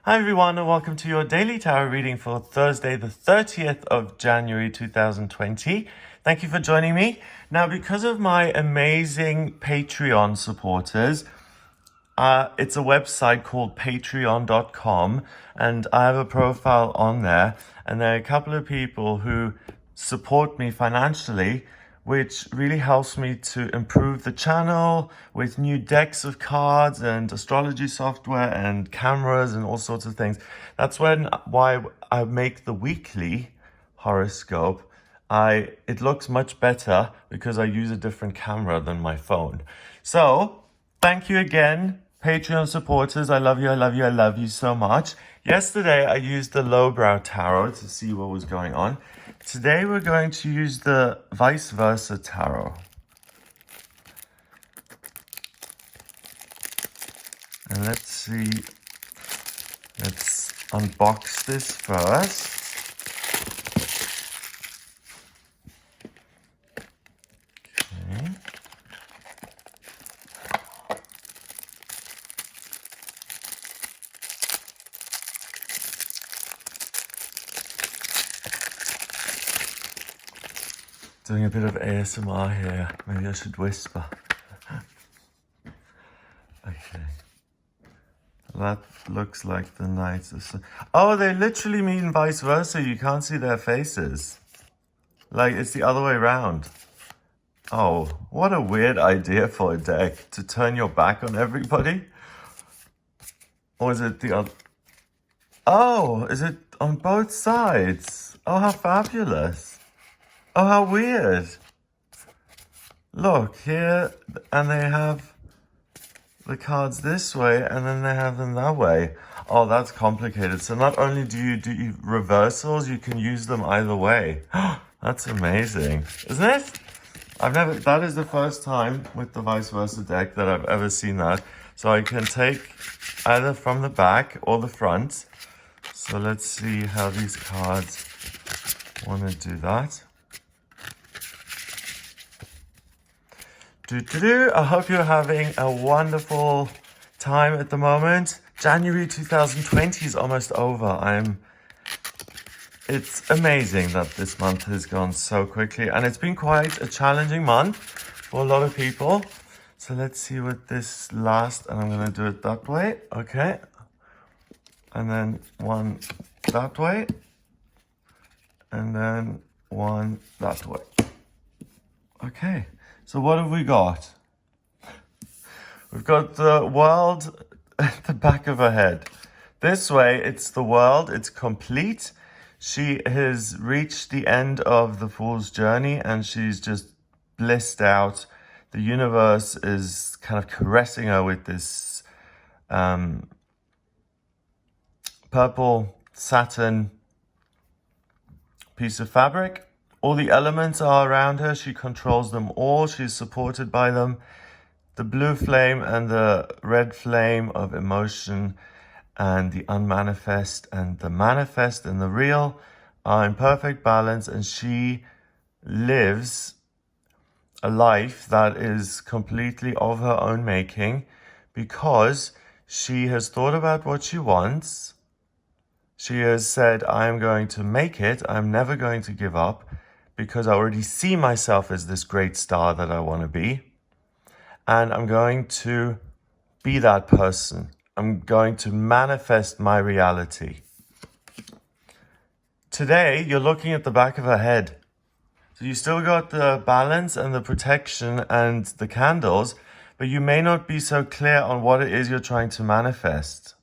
Hi everyone, and welcome to your daily tarot reading for Thursday the 30th of January 2020. Thank you for joining me. Now, because of my amazing Patreon supporters, it's a website called patreon.com, and I have a profile on there, and there are a couple of people who support me financially, which really helps me to improve the channel with new decks of cards and astrology software and cameras and all sorts of things. That's why I make the weekly horoscope. It looks much better because I use a different camera than my phone. So thank you again, Patreon supporters. I love you, I love you, I love you so much. Yesterday, I used the lowbrow tarot to see what was going on. Today, we're going to use the vice versa tarot. And let's see. Let's unbox this first. Okay. Doing a bit of ASMR here. Maybe I should whisper. Okay. That looks like the Knights of Sun. Oh, they literally mean vice versa. You can't see their faces. Like, it's the other way around. Oh, what a weird idea for a deck. To turn your back on everybody. Or is it the other? Oh, is it on both sides? Oh, how fabulous. Oh, how weird. Look, here, and they have the cards this way, and then they have them that way. Oh, that's complicated. So not only do you do reversals, you can use them either way. That's amazing, isn't it? That is the first time with the vice versa deck that I've ever seen that. So I can take either from the back or the front. So let's see how these cards want to do that. I hope you're having a wonderful time at the moment. January 2020 is almost over. It's amazing that this month has gone so quickly, and it's been quite a challenging month for a lot of people. So let's see what this last, and I'm going to do it that way. Okay. And then one that way. And then one that way. Okay. So what have we got? We've got the world at the back of her head. This way, it's the world, it's complete. She has reached the end of the Fool's journey and she's just blissed out. The universe is kind of caressing her with this purple satin piece of fabric. All the elements are around her. She controls them all. She's supported by them. The blue flame and the red flame of emotion and the unmanifest and the manifest and the real are in perfect balance, and she lives a life that is completely of her own making because she has thought about what she wants. She has said, I am going to make it. I'm never going to give up, because I already see myself as this great star that I want to be. And I'm going to be that person. I'm going to manifest my reality. Today, you're looking at the back of her head. So you still got the balance and the protection and the candles, but you may not be so clear on what it is you're trying to manifest.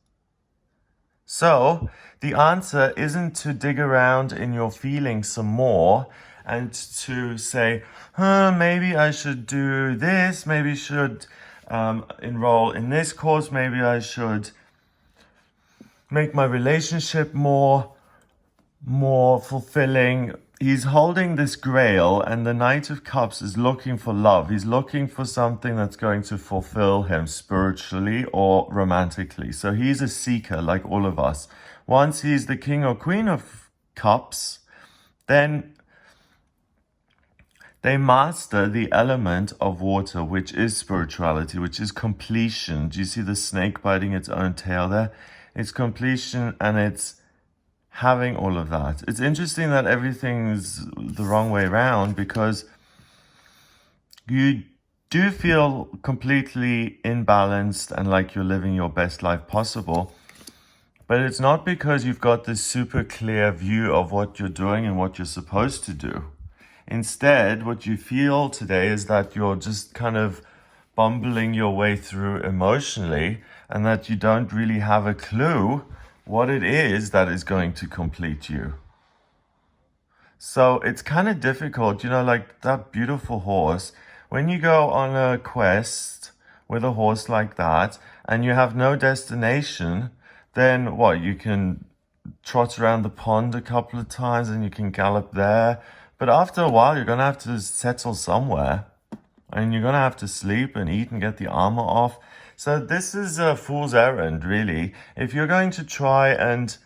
So the answer isn't to dig around in your feelings some more and to say, maybe I should do this, maybe I should enroll in this course, maybe I should make my relationship more fulfilling. He's holding this grail, and the Knight of Cups is looking for love. He's looking for something that's going to fulfill him spiritually or romantically. So he's a seeker like all of us. Once he's the King or Queen of Cups, then they master the element of water, which is spirituality, which is completion. Do you see the snake biting its own tail there? it's completion, and it's having all of that. It's interesting that everything's the wrong way around, because you do feel completely imbalanced and like you're living your best life possible. But it's not because you've got this super clear view of what you're doing and what you're supposed to do. Instead, what you feel today is that you're just kind of bumbling your way through emotionally, and that you don't really have a clue what it is that is going to complete you. So it's kind of difficult, like that beautiful horse. When you go on a quest with a horse like that and you have no destination, then what? You can trot around the pond a couple of times and you can gallop there. But after a while, you're going to have to settle somewhere. And you're going to have to sleep and eat and get the armor off. So this is a fool's errand, really. If you're going to try and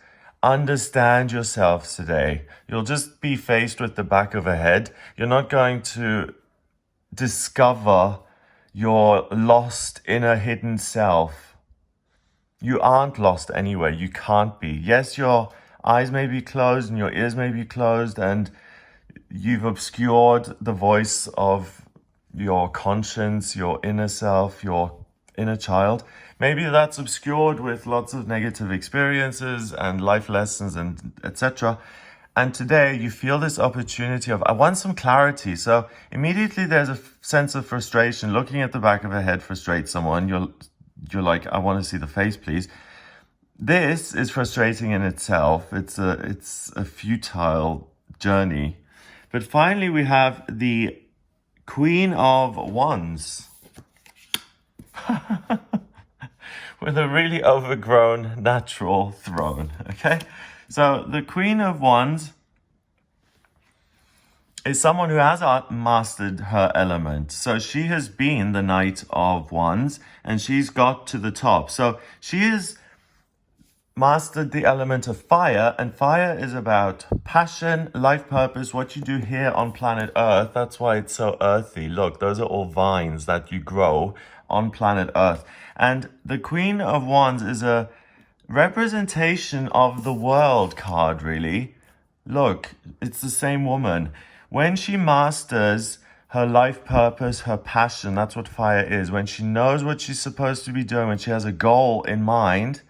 understand yourself today, you'll just be faced with the back of a head. You're not going to discover your lost inner hidden self. You aren't lost anyway. You can't be. Yes, your eyes may be closed and your ears may be closed, and you've obscured the voice of your conscience, your inner self, your inner child. Maybe that's obscured with lots of negative experiences and life lessons and etc. And today you feel this opportunity of, I want some clarity. So immediately there's a sense of frustration. Looking at the back of a head frustrates someone. You're like, I want to see the face, please. This is frustrating in itself. It's a futile journey. But finally we have the Queen of Wands with a really overgrown natural throne. Okay, so the Queen of Wands is someone who has mastered her element. So she has been the Knight of Wands and she's got to the top. So she has mastered the element of fire, and fire is about passion, life purpose, what you do here on planet Earth. That's why it's so earthy. Look, those are all vines that you grow on planet Earth. And the Queen of Wands is a representation of the world card, really. Look, it's the same woman. When she masters her life purpose, her passion, that's what fire is. When she knows what she's supposed to be doing, when she has a goal in mind,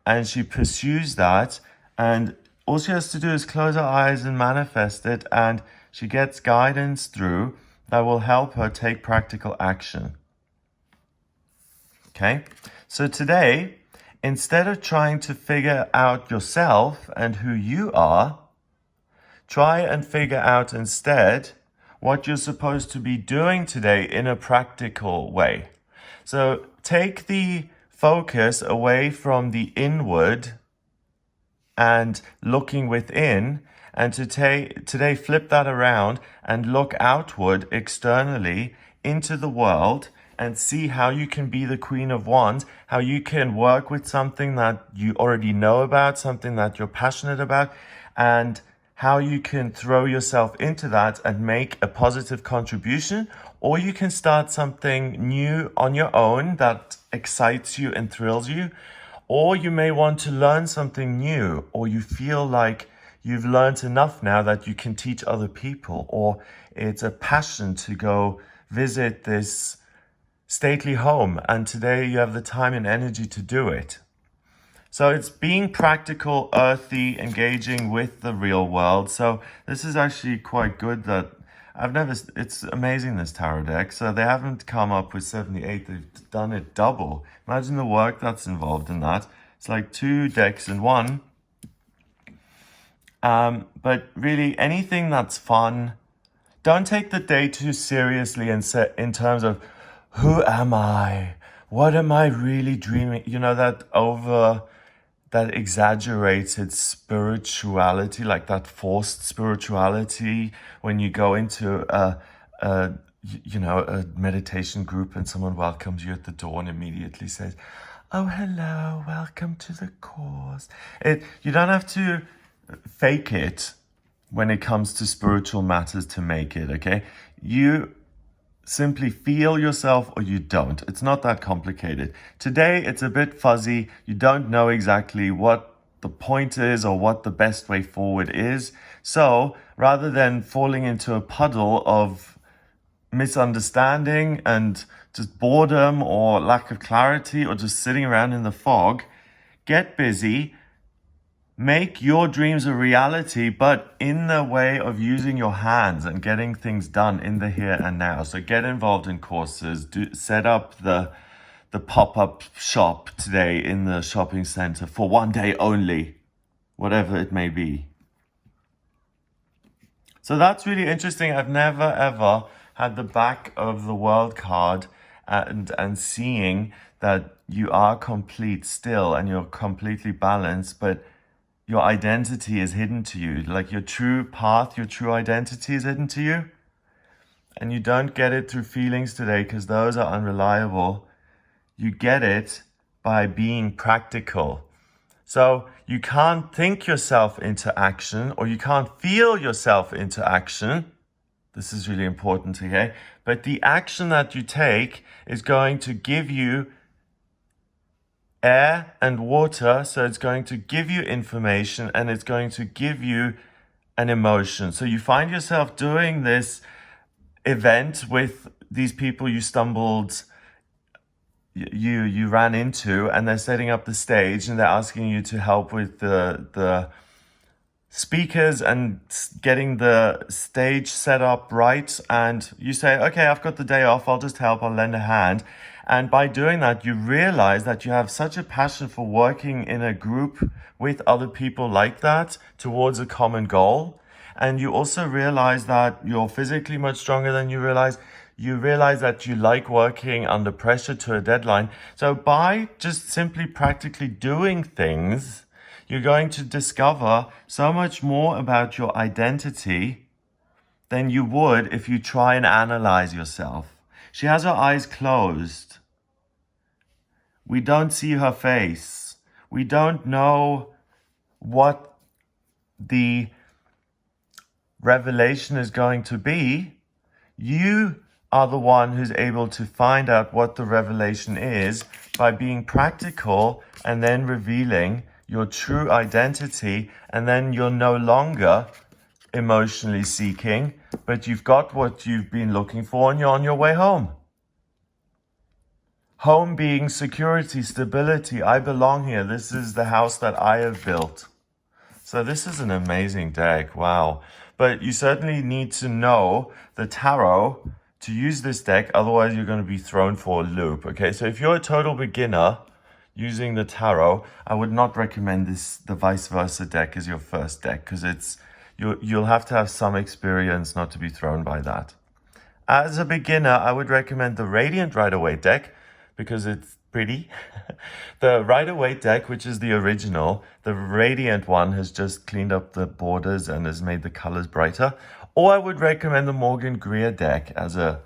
and she pursues that, and all she has to do is close her eyes and manifest it, and she gets guidance through that will help her take practical action. Okay? So today, instead of trying to figure out yourself and who you are, try and figure out instead what you're supposed to be doing today in a practical way. So take the focus away from the inward and looking within, and today flip that around and look outward externally into the world and see how you can be the Queen of Wands, how you can work with something that you already know about, something that you're passionate about, and how you can throw yourself into that and make a positive contribution. Or you can start something new on your own that excites you and thrills you. Or you may want to learn something new, or you feel like you've learned enough now that you can teach other people, or it's a passion to go visit this stately home, and today you have the time and energy to do it. So it's being practical, earthy, engaging with the real world. So this is actually quite good that it's amazing, this tarot deck. So they haven't come up with 78, they've done it double. Imagine the work that's involved in that. It's like 2 decks in one. But really, anything that's fun, don't take the day too seriously and set in terms of, who am I? What am I really dreaming? That exaggerated spirituality, like that forced spirituality when you go into a meditation group and someone welcomes you at the door and immediately says, oh, hello, welcome to the course. You don't have to fake it when it comes to spiritual matters to make it, okay? You simply feel yourself or you don't. It's not that complicated. Today, it's a bit fuzzy. You don't know exactly what the point is or what the best way forward is. So rather than falling into a puddle of misunderstanding and just boredom or lack of clarity or just sitting around in the fog, get busy. Make your dreams a reality, but in the way of using your hands and getting things done in the here and now. So get involved in courses, set up the pop-up shop today in the shopping center for one day only, whatever it may be. So that's really interesting. I've never ever had the back of the world card and seeing that you are complete still and you're completely balanced, but your identity is hidden to you. Like your true path, your true identity is hidden to you. And you don't get it through feelings today because those are unreliable. You get it by being practical. So you can't think yourself into action or you can't feel yourself into action. This is really important, okay? But the action that you take is going to give you air and water, so it's going to give you information and it's going to give you an emotion. So you find yourself doing this event with these people you ran into, and they're setting up the stage and they're asking you to help with the speakers and getting the stage set up right. And you say, okay, I've got the day off, I'll just help, I'll lend a hand. And by doing that, you realize that you have such a passion for working in a group with other people like that towards a common goal. And you also realize that you're physically much stronger than you realize. You realize that you like working under pressure to a deadline. So by just simply practically doing things, you're going to discover so much more about your identity than you would if you try and analyze yourself. She has her eyes closed. We don't see her face. We don't know what the revelation is going to be. You are the one who's able to find out what the revelation is by being practical and then revealing your true identity, and then you're no longer emotionally seeking, but you've got what you've been looking for and you're on your way home. Home being security, stability. I belong here. This is the house that I have built. So this is an amazing deck. Wow. But you certainly need to know the tarot to use this deck. Otherwise, you're going to be thrown for a loop. Okay, so if you're a total beginner using the tarot, I would not recommend the vice versa deck as your first deck, because you'll have to have some experience not to be thrown by that. As a beginner, I would recommend the Radiant Rider-Waite deck because it's pretty. The Rider-Waite deck, which is the original, the Radiant one has just cleaned up the borders and has made the colors brighter. Or I would recommend the Morgan Greer deck as a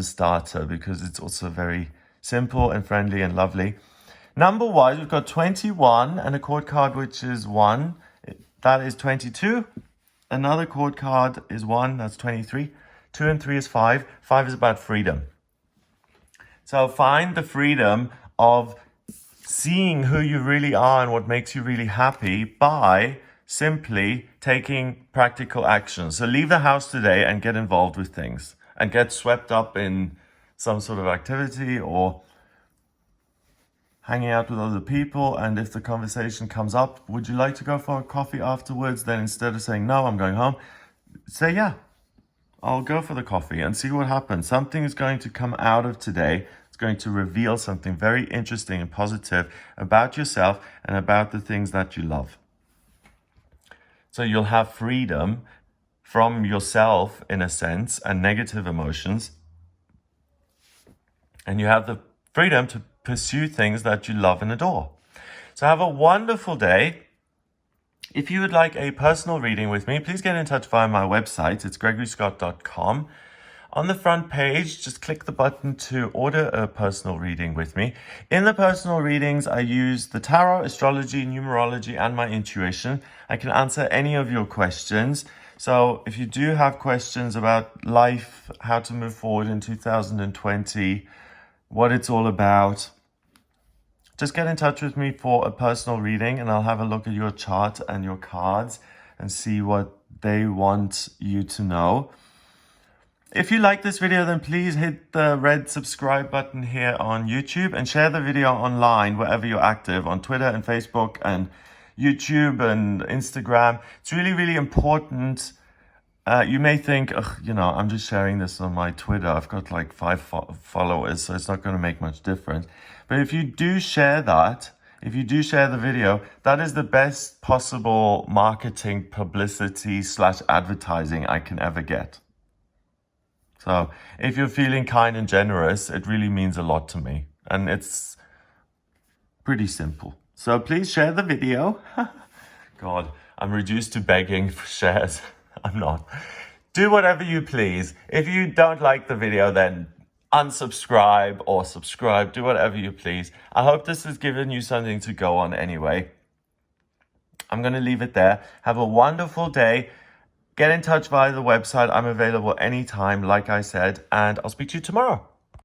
starter because it's also very simple and friendly and lovely. Number-wise, we've got 21 and a chord card, which is 1. That is 22. Another chord card is 1. That's 23. 2 and 3 is 5. 5 is about freedom. So find the freedom of seeing who you really are and what makes you really happy by simply taking practical action. So leave the house today and get involved with things and get swept up in some sort of activity or hanging out with other people. And if the conversation comes up, would you like to go for a coffee afterwards? Then instead of saying, no, I'm going home, say, yeah, I'll go for the coffee and see what happens. Something is going to come out of today. It's going to reveal something very interesting and positive about yourself and about the things that you love. So you'll have freedom from yourself, in a sense, and negative emotions. And you have the freedom to pursue things that you love and adore. So have a wonderful day. If you would like a personal reading with me, please get in touch via my website. It's gregoryscott.com. On the front page, just click the button to order a personal reading with me. In the personal readings, I use the tarot, astrology, numerology, and my intuition. I can answer any of your questions. So if you do have questions about life, how to move forward in 2020, what it's all about, just get in touch with me for a personal reading and I'll have a look at your chart and your cards and see what they want you to know. If you like this video, then please hit the red subscribe button here on YouTube and share the video online wherever you're active, on Twitter and Facebook and YouTube and Instagram. It's really, really important. You may think, I'm just sharing this on my Twitter. I've got like 5 followers, so it's not going to make much difference. But if you do share that, if you do share the video, that is the best possible marketing, publicity / advertising I can ever get. So if you're feeling kind and generous, it really means a lot to me. And it's pretty simple. So please share the video. God, I'm reduced to begging for shares. I'm not. Do whatever you please. If you don't like the video, then unsubscribe or subscribe. Do whatever you please. I hope this has given you something to go on anyway. I'm going to leave it there. Have a wonderful day. Get in touch via the website. I'm available anytime, like I said, and I'll speak to you tomorrow.